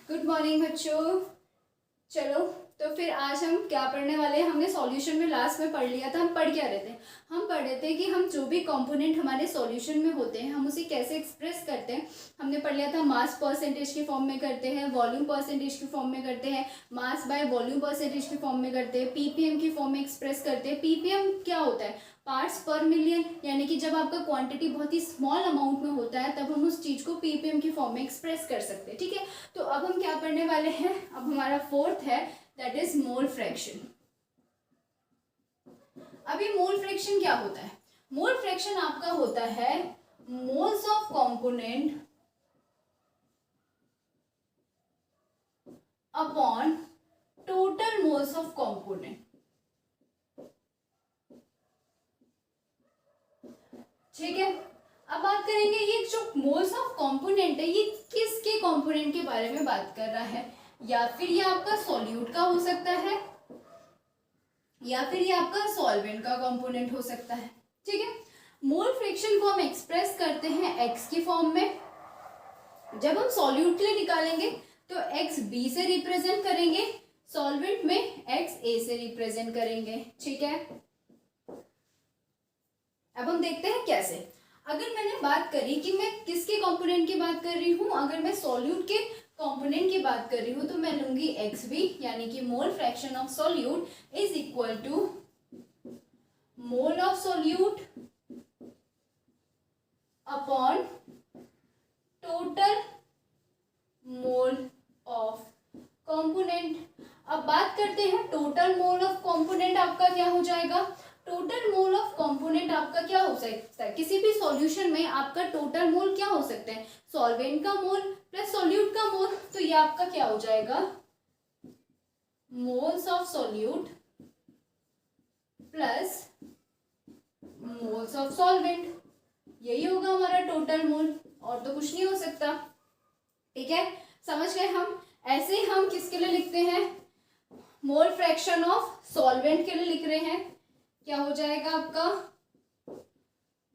Good morning बच्चों। चलो तो फिर आज हम क्या पढ़ने वाले हैं। हमने सॉल्यूशन में लास्ट में पढ़ लिया था। हम पढ़ क्या रहे थे, हम पढ़ रहे थे कि हम जो भी कंपोनेंट हमारे सॉल्यूशन में होते हैं हम उसे कैसे एक्सप्रेस करते हैं। हमने पढ़ लिया था मास परसेंटेज के फॉर्म में करते हैं, वॉल्यूम परसेंटेज के फॉर्म में करते हैं, मास बाय वॉल्यूम परसेंटेज के फॉर्म में करते हैं, पीपीएम की फॉर्म में एक्सप्रेस करते हैं। पीपीएम क्या होता है, पार्ट्स पर मिलियन, यानी कि जब आपका क्वांटिटी बहुत ही स्मॉल अमाउंट में होता है तब हम उस चीज को पीपीएम की फॉर्म में एक्सप्रेस कर सकते हैं। ठीक है, तो अब हम क्या पढ़ने वाले हैं, अब हमारा फोर्थ है, दैट इज मोल फ्रैक्शन। अभी मोल फ्रैक्शन क्या होता है, मोल फ्रैक्शन आपका होता है moles of component upon total moles of component. ठीक है, अब बात करेंगे ये जो मोल्स ऑफ कंपोनेंट है ये किसके कंपोनेंट के बारे में बात कर रहा है, या फिर ये आपका सॉल्यूट का हो सकता है या फिर ये आपका सॉल्वेंट का कंपोनेंट हो सकता है। ठीक है, मोल फ्रैक्शन को हम एक्सप्रेस करते हैं एक्स की फॉर्म में। जब हम सॉल्यूट के लिए निकालेंगे तो एक्स बी से रिप्रेजेंट करेंगे, सॉल्वेंट में एक्स ए से रिप्रेजेंट करेंगे। ठीक है, अब हम देखते हैं कैसे। अगर मैंने बात करी कि मैं किसके कंपोनेंट की बात कर रही हूं, अगर मैं सॉल्यूट के कंपोनेंट की बात कर रही हूं तो मैं लूंगी एक्स बी, यानी कि mole fraction of solute is equal to mole of solute upon total mole of component. अब बात करते हैं टोटल मोल ऑफ कंपोनेंट आपका क्या हो जाएगा। टोटल मोल ऑफ कंपोनेंट आपका क्या हो सकता है, किसी भी सॉल्यूशन में आपका टोटल मोल क्या हो सकता है, सॉल्वेंट का मोल प्लस सॉल्यूट का मोल। तो ये आपका क्या हो जाएगा, moles of solute plus moles of solvent, यही होगा हमारा टोटल मोल, और तो कुछ नहीं हो सकता। ठीक है, समझ गए हम। ऐसे हम किसके लिए लिखते हैं, मोल फ्रैक्शन ऑफ सॉल्वेंट के लिए लिख रहे हैं। क्या हो जाएगा आपका,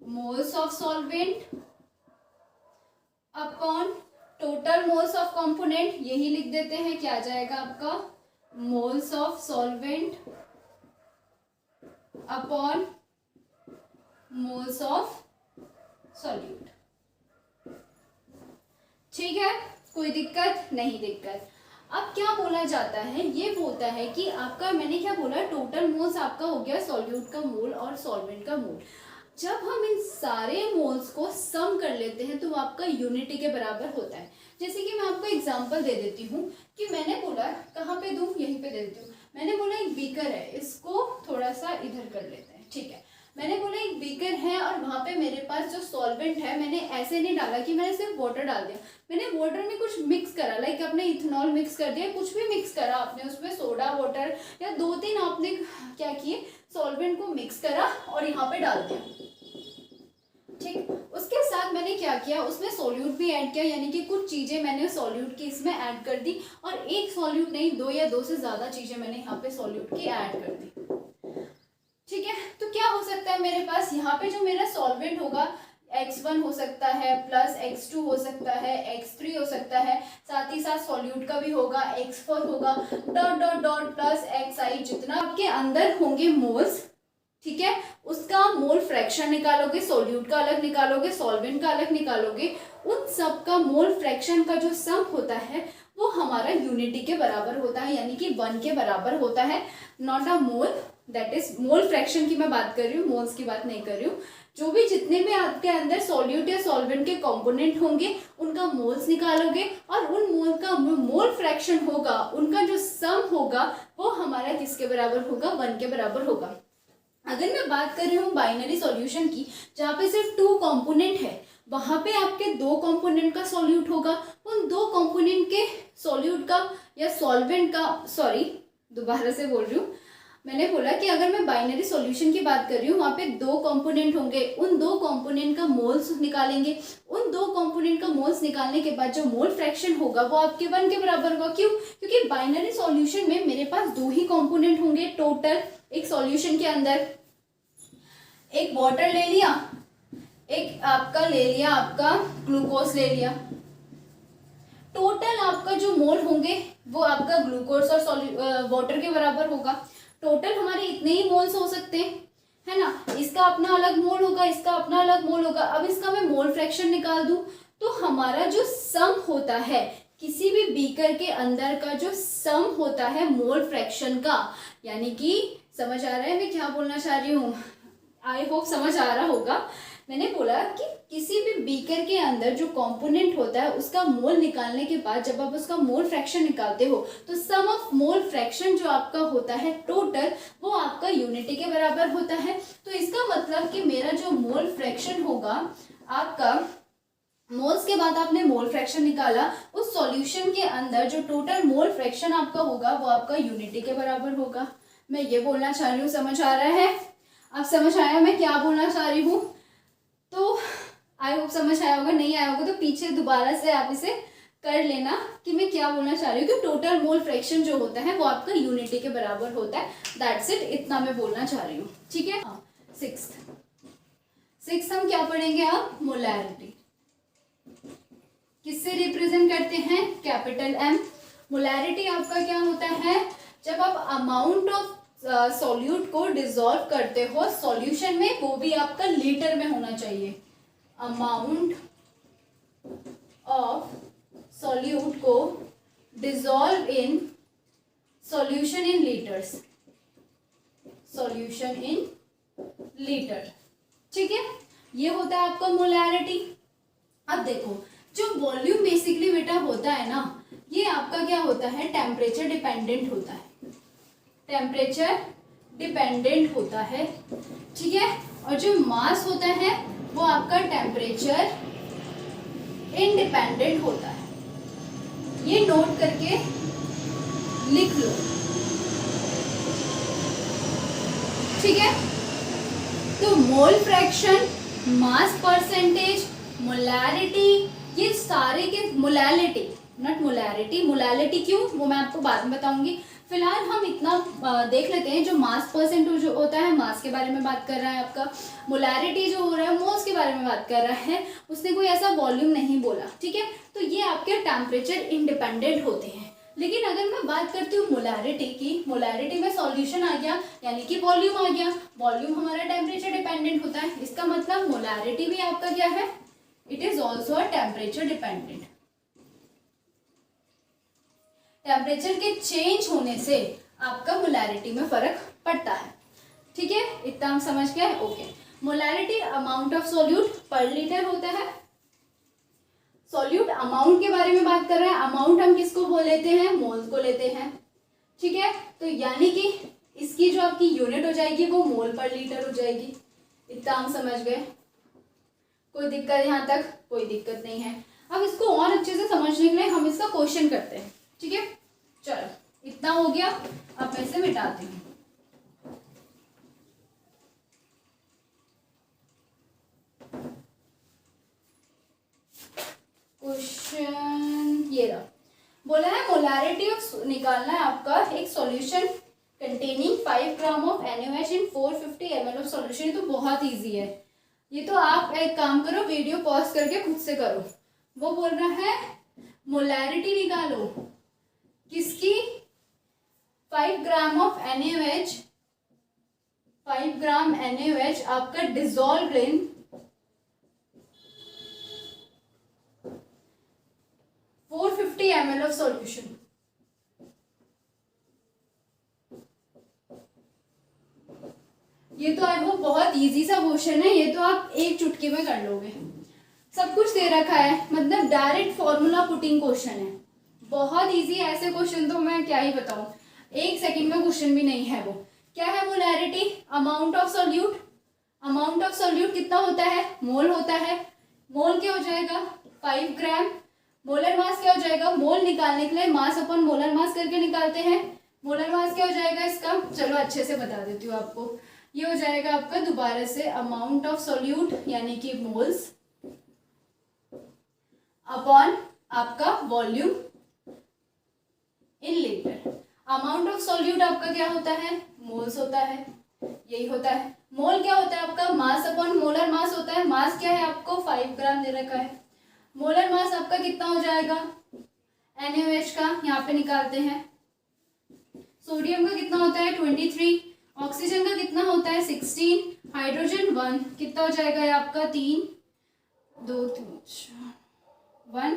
moles of solvent upon total moles of component, यही लिख देते हैं। क्या आ जाएगा आपका, moles of solvent upon moles of solute. ठीक है, कोई दिक्कत नहीं, दिक्कत। अब क्या बोला जाता है, ये बोलता है कि आपका, मैंने क्या बोला, टोटल मोल्स आपका हो गया सॉल्यूट का मोल और सॉल्वेंट का मोल। जब हम इन सारे मोल्स को सम कर लेते हैं तो वो आपका यूनिटी के बराबर होता है। जैसे कि मैं आपको एग्जांपल दे देती हूँ कि मैंने बोला, कहाँ पे दूँ, यहीं पे दे देती हूँ। मैंने बोला एक बीकर है, इसको थोड़ा सा इधर कर लेते हैं। ठीक है, मैंने बोला एक बीकर है और वहां पे मेरे पास जो सॉल्वेंट है, मैंने ऐसे नहीं डाला कि मैंने सिर्फ वाटर डाल दिया, मैंने वाटर में कुछ मिक्स करा, लाइक आपने इथेनॉल मिक्स कर दिया, कुछ भी मिक्स करा आपने, उसमें सोडा वाटर या 2-3 आपने क्या किए, सॉल्वेंट को मिक्स करा और यहाँ पे डाल दिया। ठीक, उसके साथ मैंने क्या किया, उसमें सॉल्यूट भी ऐड किया, यानी कि कुछ चीजें मैंने सॉल्यूट की इसमें ऐड कर दी, और एक सॉल्यूट नहीं, 2 या 2 से ज्यादा चीजें मैंने यहाँ पे सॉल्यूट की ऐड कर दी। ठीक है, तो क्या हो सकता है मेरे पास, यहाँ पे जो मेरा सॉल्वेंट होगा x1 हो सकता है, प्लस x2 हो सकता है, x3 हो सकता है, साथ ही साथ सॉल्यूट का भी होगा, x4 होगा, dot dot dot plus xi, जितना आपके अंदर होंगे मोल्स। ठीक है, उसका मोल फ्रैक्शन निकालोगे, सॉल्यूट का अलग निकालोगे, सॉल्वेंट का अलग निकालोगे, उन सब का मोल फ्रैक्शन का जो सम होता है वो हमारा यूनिटी के बराबर होता है, यानी कि 1 के बराबर होता है। Not a mole, that is mole fraction की मैं बात कर रही हूँ, मोल्स की बात नहीं कर रही हूँ। जो भी जितने भी आपके अंदर सॉल्यूट या सॉल्वेंट के कंपोनेंट होंगे उनका मोल्स निकालोगे, और उन मोल का मोल फ्रैक्शन होगा, उनका जो सम होगा वो हमारा किसके बराबर होगा, 1 के बराबर होगा। अगर मैं बात कर रही हूँ बाइनरी सॉल्यूशन की, जहाँ पे सिर्फ 2 कंपोनेंट है, वहां पे आपके 2 कंपोनेंट का सॉल्यूट होगा, उन 2 कंपोनेंट के सॉल्यूट का या सॉल्वेंट का, सॉरी दोबारा से बोल रही हूँ, मैंने बोला कि अगर मैं बाइनरी सॉल्यूशन की बात कर रही हूँ, वहाँ पे 2 कंपोनेंट होंगे, उन 2 कंपोनेंट का मोल्स निकालेंगे, उन 2 कंपोनेंट का मोल्स निकालने के बाद जो मोल फ्रैक्शन होगा वो आपके 1 के बराबर होगा। क्यों, क्योंकि बाइनरी सॉल्यूशन में मेरे पास 2 ही कंपोनेंट होंगे टोटल। एक सॉल्यूशन के अंदर एक वाटर ले लिया, एक आपका ले लिया, आपका ग्लूकोज ले लिया, टोटल आपका जो मोल होंगे वो आपका ग्लूकोज और वाटर के बराबर होगा। टोटल हमारे इतने ही मोल्स हो सकते हैं, है ना। इसका अपना अलग मोल होगा, इसका अपना अलग मोल होगा। अब इसका मैं मोल फ्रैक्शन निकाल दूं तो हमारा जो सम होता है किसी भी बीकर के अंदर का, जो सम होता है मोल फ्रैक्शन का, यानी कि समझ आ रहा है मैं क्या बोलना चाह रही हूँ? आई होप समझ आ रहा होगा। मैंने बोला कि किसी भी बीकर के अंदर जो कंपोनेंट होता है उसका मोल निकालने के बाद जब आप उसका मोल फ्रैक्शन निकालते हो तो सम ऑफ मोल फ्रैक्शन जो आपका होता है टोटल, वो आपका यूनिटी के बराबर होता है। तो इसका मतलब कि मेरा जो मोल फ्रैक्शन होगा आपका, मोल्स के बाद आपने मोल फ्रैक्शन निकाला, उस सॉल्यूशन के अंदर जो टोटल मोल फ्रैक्शन आपका होगा वो आपका यूनिटी के बराबर होगा। मैं ये बोलना चाह रही हूँ, समझ आ रहा है? अब समझ आया मैं क्या बोलना चाह रही हूँ? तो आई होप समझ आया होगा। नहीं आया होगा तो पीछे दोबारा से आप इसे कर लेना कि मैं क्या बोलना चाह रही हूँ। कि टोटल मोल फ्रैक्शन जो होता है वो आपका यूनिटी के बराबर होता है। दैट्स इट, इतना मैं बोलना चाह रही हूँ। ठीक है। हाँ, सिक्स्थ हम क्या पढ़ेंगे अब? मोलैरिटी। किससे रिप्रेजेंट करते हैं? Capital M. मोलैरिटी आपका क्या होता है? जब आप अमाउंट ऑफ सॉल्यूट को डिसॉल्व करते हो सॉल्यूशन में, वो भी आपका लीटर में होना चाहिए। अमाउंट ऑफ सॉल्यूट को dissolve in solution in litres, solution in litre. ठीक है, ये होता है आपका मोलैरिटी। अब देखो, जो वॉल्यूम बेसिकली बेटा होता है ना, ये आपका क्या होता है? टेम्परेचर डिपेंडेंट होता है। टेम्परेचर डिपेंडेंट होता है, ठीक है। और जो मास होता है वो आपका टेम्परेचर इंडिपेंडेंट होता है। ये नोट करके लिख लो, ठीक है। तो mole fraction, mass percentage, molarity, ये सारे के मोलैलिटी, नॉट मोलैरिटी। मोलैलिटी क्यों, वो मैं आपको बाद में बताऊंगी। फिलहाल हम इतना देख लेते हैं। जो मास परसेंट जो होता है, मास के बारे में बात कर रहा है आपका। मोलैरिटी जो हो रहा है मोल्स के बारे में बात कर रहा है। उसने कोई ऐसा वॉल्यूम नहीं बोला, ठीक है। तो ये आपके टेम्परेचर इंडिपेंडेंट होते हैं। लेकिन अगर मैं बात करती हूँ मोलैरिटी की, मोलैरिटी में सॉल्यूशन आ गया यानी कि वॉल्यूम आ गया। वॉल्यूम हमारा टेम्परेचर डिपेंडेंट होता है। इसका मतलब मोलैरिटी भी आपका क्या है? It is also a temperature dependent. Temperature के चेंज होने से आपका मोलैरिटी में फर्क पड़ता है, ठीक है। इतना हम समझ गए? Okay. Molarity amount of solute पर लीटर होता है। सॉल्यूट अमाउंट के बारे में बात कर रहे हैं। अमाउंट हम किसको बोल लेते हैं? मोल्स को लेते हैं, ठीक है। तो यानी कि इसकी जो आपकी यूनिट हो जाएगी वो मोल पर लीटर हो जाएगी। इतना हम समझ गए? कोई दिक्कत यहाँ तक? कोई दिक्कत नहीं है। अब इसको और अच्छे से समझने के लिए हम इसका क्वेश्चन करते हैं, ठीक है। चलो, इतना हो गया। अब मैं इसे मिटाती हूँ। क्वेश्चन ये रहा। बोला है मोलैरिटी ऑफ निकालना है आपका एक solution containing 5 gram of NaOH in 450 ml of solution. ये तो बहुत इजी है। ये तो आप एक काम करो, वीडियो पॉज करके खुद से करो। वो बोल रहा है मोलैरिटी निकालो किसकी? 5 gram of NaOH, 5 gram NaOH आपका dissolve in 450 ml of solution. ये तो आई होप बहुत इजी सा क्वेश्चन है। ये तो आप एक चुटकी में कर लोगे। सब कुछ दे रखा है, मतलब डायरेक्ट फॉर्मूला पुटिंग क्वेश्चन है। बहुत इजी है। ऐसे क्वेश्चन तो मैं क्या ही बताऊं, एक सेकंड का क्वेश्चन भी नहीं है। वो क्या है? Molarity amount of solute. Amount of solute कितना होता है? मोल होता है। मोल क्या हो जाएगा? 5 ग्राम। मोलर मास क्या हो जाएगा? मोल निकालने के लिए मास अपन मोलर मास करके निकालते हैं। मोलर मास क्या हो जाएगा इसका? चलो अच्छे से बता देती हूँ आपको। ये हो जाएगा आपका दोबारा से अमाउंट ऑफ सॉल्यूट यानी कि मोल्स अपॉन आपका volume in litre. Amount of solute आपका क्या होता है? मोल्स होता है। यही होता है। मोल क्या होता है आपका? मास अपॉन मोलर मास होता है। मास क्या है आपको? 5 ग्राम दे रखा है। मोलर मास आपका कितना हो जाएगा? NaOH का यहाँ पे निकालते हैं। सोडियम का कितना होता है 23, ऑक्सीजन का कितना होता है 16, हाइड्रोजन 1, कितना हो जाएगा ये आपका 3 2 3 1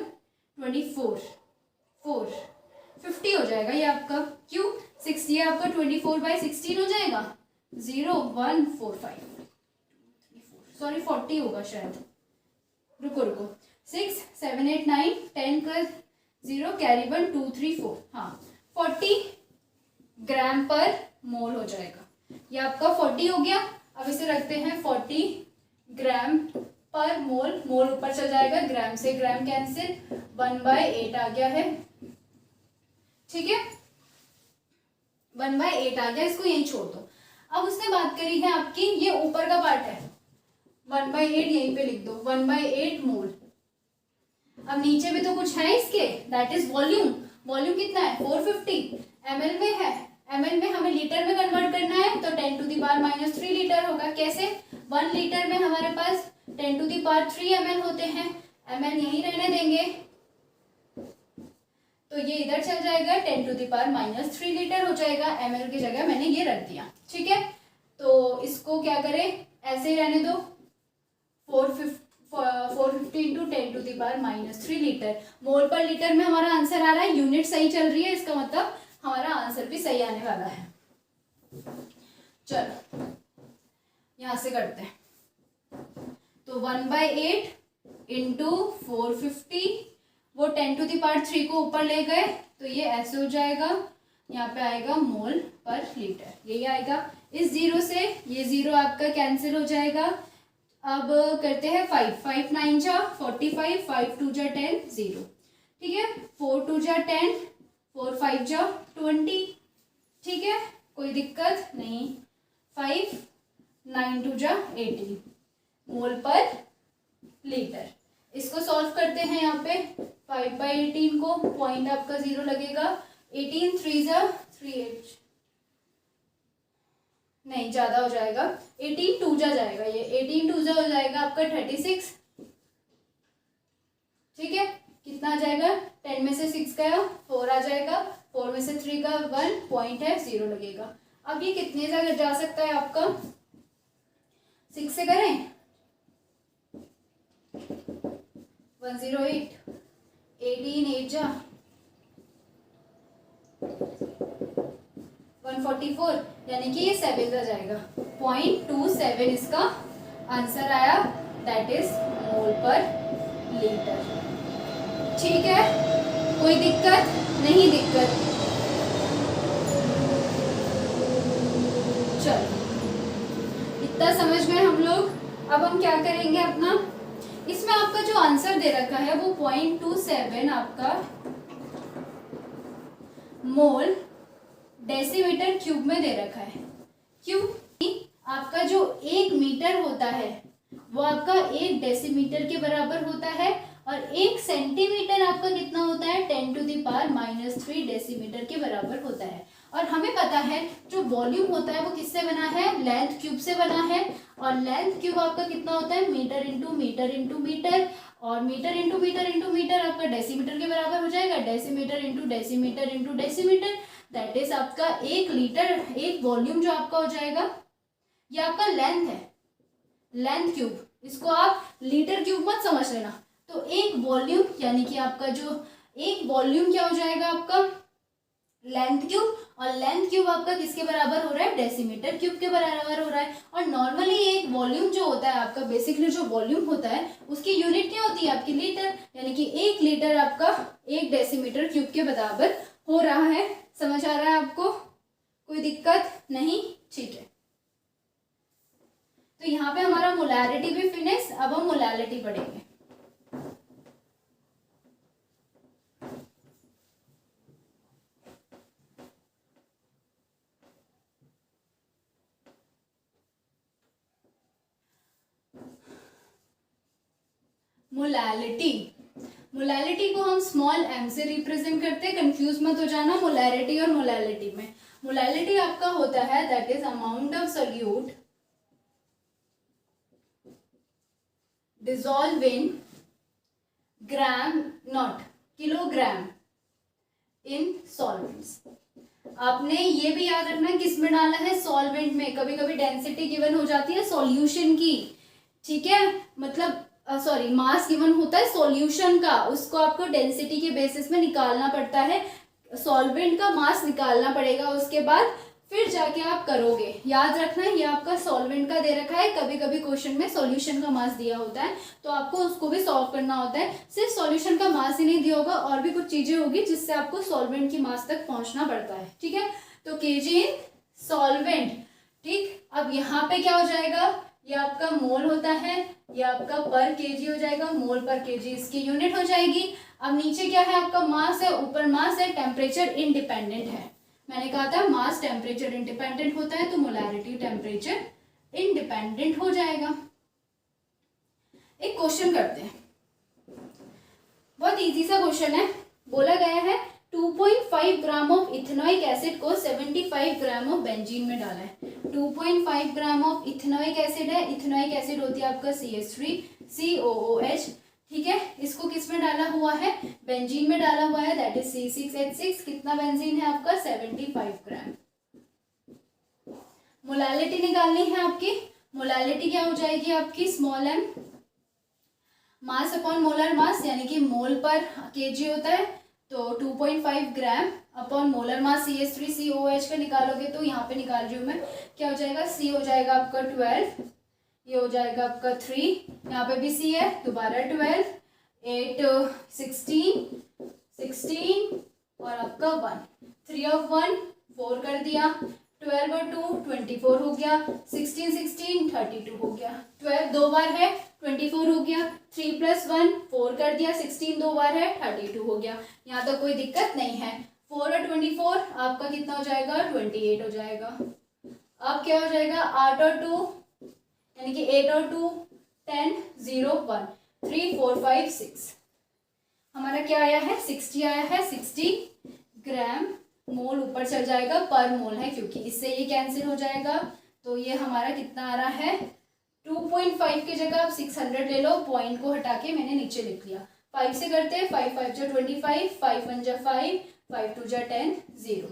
24 4 50 हो जाएगा ये आपका। क्यों 6, ये आपका 24/16 हो जाएगा 0 1 4 5 सॉरी 40 होगा शायद, रुको 6 7 8 9 10 का 0 कैरी 1 2 3 4, हाँ 40 ग्राम पर मोल हो जाएगा। ये आपका 40 हो गया। अब इसे रखते हैं 40 ग्राम पर मोल, मोल ऊपर चल जाएगा, ग्राम से ग्राम कैंसिल, 1/8 आ गया है, ठीक है 1/8 आ गया, इसको यहीं छोड़ दो। अब उसने बात करी है आपकी, ये ऊपर का पार्ट है 1/8 यहीं पे लिख दो, 1/8 मोल। अब नीचे भी तो कुछ है इसके, दैट इज वॉल्यूम। वॉल्यूम कितना है 450, ml में है, ml में हमें लीटर में कन्वर्ट करना है तो 10⁻³ लीटर होगा। कैसे 1 लीटर में हमारे पास 10⁻³ ml होते हैं, ml यहीं रहने देंगे तो ये इधर चल जाएगा 10⁻³ लीटर हो जाएगा, ml की जगह मैंने ये रख दिया, ठीक है। तो इसको क्या करें, ऐसे ही रहने दो, 450 इंटू 10⁻³ लीटर, मोल पर लीटर में हमारा आंसर आ रहा है, यूनिट सही चल रही है, इसका मतलब हमारा आंसर भी सही आने वाला है। चलो यहां से करते हैं, तो 1/8 इंटू 450, वो 10⁻³ को ऊपर ले गए तो ये ऐसे हो जाएगा, यहाँ पे आएगा मोल पर लीटर, यही आएगा। इस 0 से ये 0 आपका कैंसिल हो जाएगा। अब करते हैं 5 9 जा 45, 5 2 जा 10 0, ठीक है 4 2 जा 10, 4 5 जा 20, ठीक है कोई दिक्कत नहीं। 5 9 2 जा 18 मोल पर लीटर। इसको सॉल्व करते हैं, यहाँ पे 5/18 को पॉइंट आपका 0 लगेगा, 18 3 जा 3 नहीं ज्यादा हो जाएगा, 18 2 जा जाएगा, ये 18 2 जा हो जाएगा आपका 36, ठीक है कितना आ जाएगा, 10 में से 6 गया 4 आ जाएगा, 4 में से 3 का 1 पॉइंट है 0 लगेगा। अब ये कितने जगह जा सकता है आपका, 6 से करें 108, 18 8 जा 144, यानी कि ये 7 जा जाएगा, 0.27 इसका आंसर आया, दैट इज मोल पर लीटर। ठीक है कोई दिक्कत नहीं, दिक्कत चलो इतना समझ में हम लोग। अब हम क्या करेंगे अपना, इसमें आपका जो आंसर दे रखा है वो 0.27 आपका मोल डेसीमीटर क्यूब में दे रखा है। क्यों? आपका जो 1 मीटर होता है वो आपका 1 डेसीमीटर के बराबर होता है, और 1 सेंटीमीटर आपका कितना होता है 10⁻³ डेसीमीटर के बराबर होता है। और हमें पता है जो वॉल्यूम होता है वो किससे बना है, लेंथ क्यूब से बना है, और लेंथ क्यूब आपका कितना होता है metre into metre into metre, और metre into metre into metre आपका डेसीमीटर के बराबर हो जाएगा, decimetre into decimetre into decimetre, that is आपका 1 लीटर, 1 वॉल्यूम जो आपका हो जाएगा, ये आपका लेंथ है, लेंथ क्यूब, इसको आप लीटर क्यूब मत समझ लेना। तो 1 वॉल्यूम यानी कि आपका जो 1 वॉल्यूम क्या हो जाएगा आपका लेंथ क्यूब, और लेंथ क्यूब आपका किसके बराबर हो रहा है, डेसीमीटर क्यूब के बराबर हो रहा है। और नॉर्मली एक वॉल्यूम जो होता है आपका, बेसिकली जो वॉल्यूम होता है उसकी यूनिट क्या होती है आपकी लीटर, यानी कि 1 लीटर आपका 1 डेसीमीटर क्यूब के बराबर हो रहा है। समझ आ रहा है आपको, कोई दिक्कत नहीं? ठीक है, तो यहाँ पे हमारा मोलैरिटी भी फिनिश। अब हम मोलैरिटी पढ़ेंगे। मोलैलिटी, मोलैलिटी को हम स्मॉल m से रिप्रेजेंट करते हैं, कंफ्यूज मत हो जाना मोलैरिटी और मोलैलिटी में। मोलैलिटी आपका होता है that is amount of solute dissolve in gram not kilogram in solvents. आपने ये भी याद रखना किस में डाला है, सॉल्वेंट में। कभी कभी डेंसिटी गिवन हो जाती है सॉल्यूशन की, ठीक है, मतलब सॉरी मास गिवन होता है सॉल्यूशन का, उसको आपको डेंसिटी के बेसिस में निकालना पड़ता है, सॉल्वेंट का मास निकालना पड़ेगा, उसके बाद फिर जाके आप करोगे। याद रखना ये आपका सॉल्वेंट का दे रखा है, कभी कभी क्वेश्चन में सॉल्यूशन का मास दिया होता है तो आपको उसको भी सॉल्व करना होता है। सिर्फ सॉल्यूशन का मास ही नहीं दिया होगा, और भी कुछ चीजें होगी जिससे आपको सॉल्वेंट की मास तक पहुंचना पड़ता है, ठीक है। तो केजी इन सॉल्वेंट, ठीक। अब यहाँ पे क्या हो जाएगा, ये आपका मोल होता है, ये आपका पर केजी हो जाएगा, मोल पर केजी इसकी यूनिट हो जाएगी। अब नीचे क्या है आपका मास है, ऊपर मास है, टेम्परेचर इंडिपेंडेंट है। मैंने कहा था मास टेम्परेचर इंडिपेंडेंट होता है तो मोलारिटी टेम्परेचर इंडिपेंडेंट हो जाएगा। एक क्वेश्चन करते हैं, बहुत इजी सा क्वेश्चन है। बोला गया है 2.5 ग्राम ऑफ इथेनोइक एसिड को 75 ग्राम ऑफ बेंजीन में डाला है। 2.5 ग्राम ऑफ इथेनोइक एसिड है, इथेनोइक एसिड होती है आपका CH3COOH, ठीक है। इसको किस में डाला हुआ है, बेंजीन में डाला हुआ है, दैट इज C6H6। कितना बेंजीन है आपका 75 ग्राम। मोलालिटी निकालनी है आपकी, मोलालिटी क्या हो जाएगी आपकी small m, mass upon molar mass, यानी कि मोल पर केजी होता है, तो 2.5 ग्राम अपॉन मोलर मास CH3COOH का निकालोगे तो यहाँ पे निकाल रही हूँ मैं, क्या हो जाएगा, C हो जाएगा आपका 12, ये हो जाएगा आपका 3, यहाँ पे भी C है, दोबारा 12, 8 16 और आपका 1, 3 of 1 4 कर दिया, 12 और 2 24 हो गया, 16 32 हो गया, 12 दो बार है 24 हो गया, 3 + 1 4 कर दिया, 16 दो बार है 32 हो गया। यहाँ तो कोई दिक्कत नहीं है। 4 और 24 आपका कितना हो जाएगा 28 हो जाएगा। अब क्या हो जाएगा 8 और 2 यानी कि 8 और 2 10 0 1 3 4 5 6, हमारा क्या आया है 60 आया है। 60 ग्राम, मोल ऊपर चल जाएगा, पर मोल है क्योंकि इससे ये कैंसिल हो जाएगा, तो ये हमारा कितना आ रहा है 2.5 की जगह आप 600 ले लो, पॉइंट को हटा के मैंने नीचे लिख लिया। 5 से करते हैं, 5 5 जा 25, 5 1 जा 5, 5 2 जा 10 0,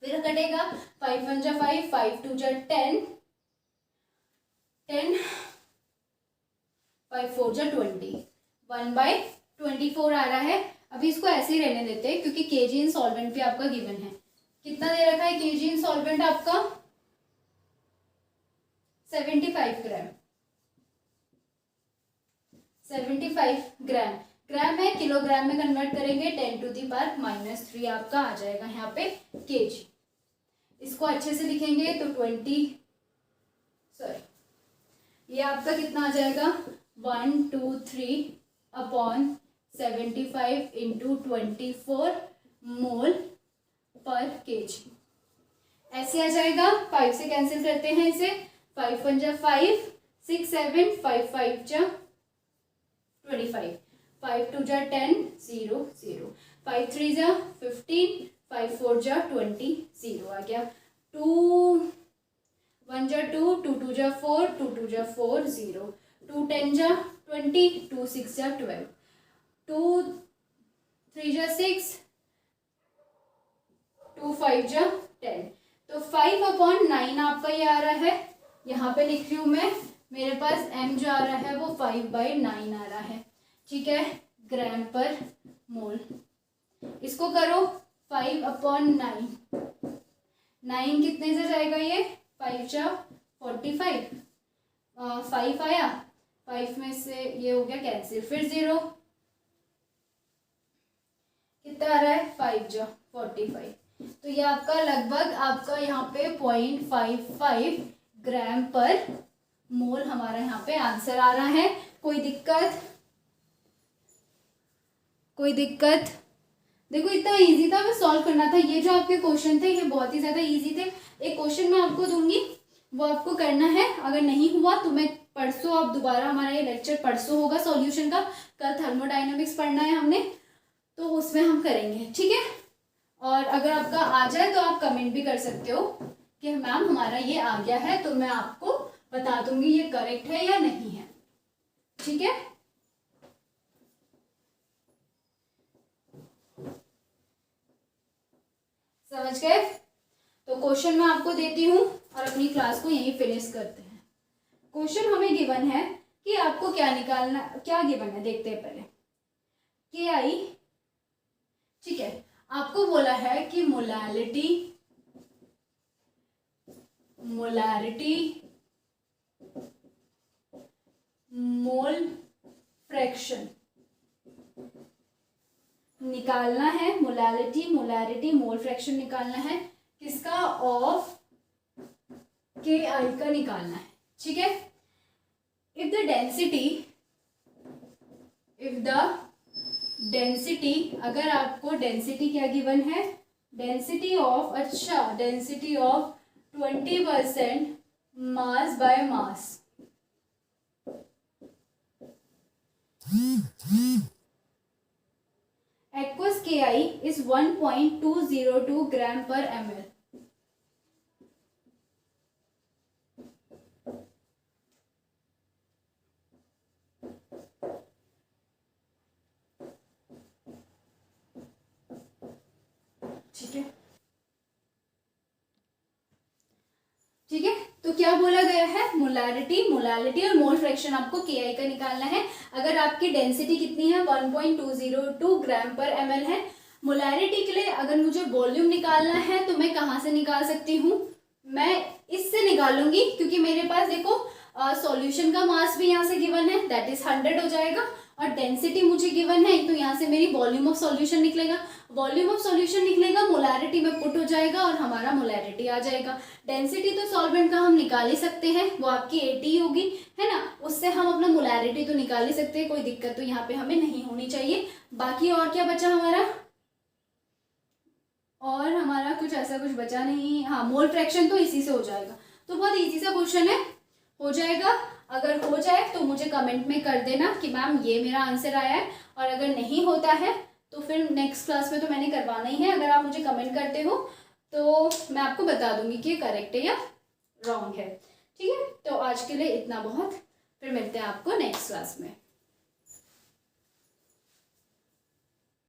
फिर कटेगा 5 1 जा 5, 5 2 जा 10 10, 5 4 जा 20, 1/24 आ रहा है। अभी इसको ऐसे ही रहने देते हैं क्योंकि केजी इन सॉल्वेंट भी आपका गिवन है। कितना दे रखा है केजी इन सॉल्वेंट आपका 75 ग्राम, 75 ग्राम, ग्राम है किलोग्राम में कन्वर्ट करेंगे 10⁻³ आपका आ जाएगा यहाँ पे केजी। इसको अच्छे से लिखेंगे तो ये आपका कितना आ जाएगा 123/75 × 24 मोल पर केजी, ऐसे आ जाएगा। 5 से कैंसिल करते हैं इसे, 5 1 जा 5, 6 7, 5 5 जा 25, 5 2 जा 10 0 0, 5 3 जा 15, 5 4 जा 20 0 आ गया। 2 1 जा 2, 2 2 जा 4, 2 2 जा 4 0, 2 10 जा 20, 2 6 जा 12, 2 3 जा 6, 2 5 जा 10, तो 5/9 आपका ये आ रहा है। यहाँ पे लिख रही हूँ मैं, मेरे पास m जो आ रहा है वो 5/9 आ रहा है, ठीक है, ग्राम पर मोल। इसको करो 5/9, 9 कितने से जाएगा ये 5 जा 45, 5 आया, 5 में से ये हो गया कैंसिल, फिर 0, कितना आ रहा है 5 जा 45, तो ये आपका लगभग आपका यहाँ पे 0.55 ग्राम पर मोल हमारा यहाँ पे आंसर आ रहा है। कोई दिक्कत, कोई दिक्कत? देखो इतना इजी था, मैं सॉल्व करना था। ये जो आपके क्वेश्चन थे ये बहुत ही ज़्यादा इजी थे। एक क्वेश्चन मैं आपको दूंगी, वो आपको करना है। अगर नहीं हुआ तो मैं परसों, आप दोबारा, हमारा ये लेक्चर परसों होगा सॉल्यूशन का, कल थर्मोडाइनमिक्स पढ़ना है हमने, तो उसमें हम करेंगे, ठीक है। और अगर आपका आ जाए तो आप कमेंट भी कर सकते हो कि मैम हमारा ये आ गया है, तो मैं आपको बता दूंगी ये करेक्ट है या नहीं है, ठीक है। समझ गए? तो क्वेश्चन मैं आपको देती हूँ और अपनी क्लास को यहीं फिनिश करते हैं। क्वेश्चन हमें गिवन है कि आपको क्या निकालना, क्या गिवन है देखते हैं पहले। के आई, ठीक है, आपको बोला है कि मोलैलिटी मोल फ्रैक्शन निकालना है। मोलैरिटी मोल फ्रैक्शन निकालना है किसका? ऑफ के आई का निकालना है, ठीक है। इफ द डेंसिटी, अगर आपको डेंसिटी क्या गिवन है, density of 20% mass by mass, aqueous Ki is 1.202 gram per ml। ठीक है, तो क्या बोला गया है? मोलैरिटी और मोल फ्रैक्शन आपको के आई का निकालना है। अगर आपकी डेंसिटी कितनी है? 1.202 ग्राम पर ml है। मोलैरिटी के लिए अगर मुझे वॉल्यूम निकालना है तो मैं कहाँ से निकाल सकती हूँ? मैं इससे निकालूंगी, क्योंकि मेरे पास देखो सॉल्यूशन का मास भी यहाँ से गिवन है, दैट इज 100 हो जाएगा, और डेंसिटी मुझे गिवन है तो यहाँ से मेरी वॉल्यूम ऑफ सॉल्यूशन निकलेगा। मोलैरिटी में पुट हो जाएगा और हमारा मोलैरिटी आ जाएगा। डेंसिटी तो सॉल्वेंट का हम निकाल ही सकते हैं, वो आपकी 80 होगी, है ना, उससे हम अपना मोलैरिटी तो निकाल ही सकते हैं, कोई दिक्कत तो यहाँ पे हमें नहीं होनी चाहिए। बाकी और क्या बचा हमारा? और हमारा कुछ ऐसा कुछ बचा नहीं। हाँ, मोल फ्रैक्शन तो इसी से हो जाएगा। तो बहुत इजी सा क्वेश्चन है, हो जाएगा। अगर हो जाए तो मुझे कमेंट में कर देना कि मैम ये मेरा आंसर आया है, और अगर नहीं होता है तो फिर नेक्स्ट क्लास में तो मैंने करवाना ही है। अगर आप मुझे कमेंट करते हो तो मैं आपको बता दूंगी कि करेक्ट है या रॉन्ग है, ठीक है। तो आज के लिए इतना बहुत, फिर मिलते हैं आपको नेक्स्ट क्लास में।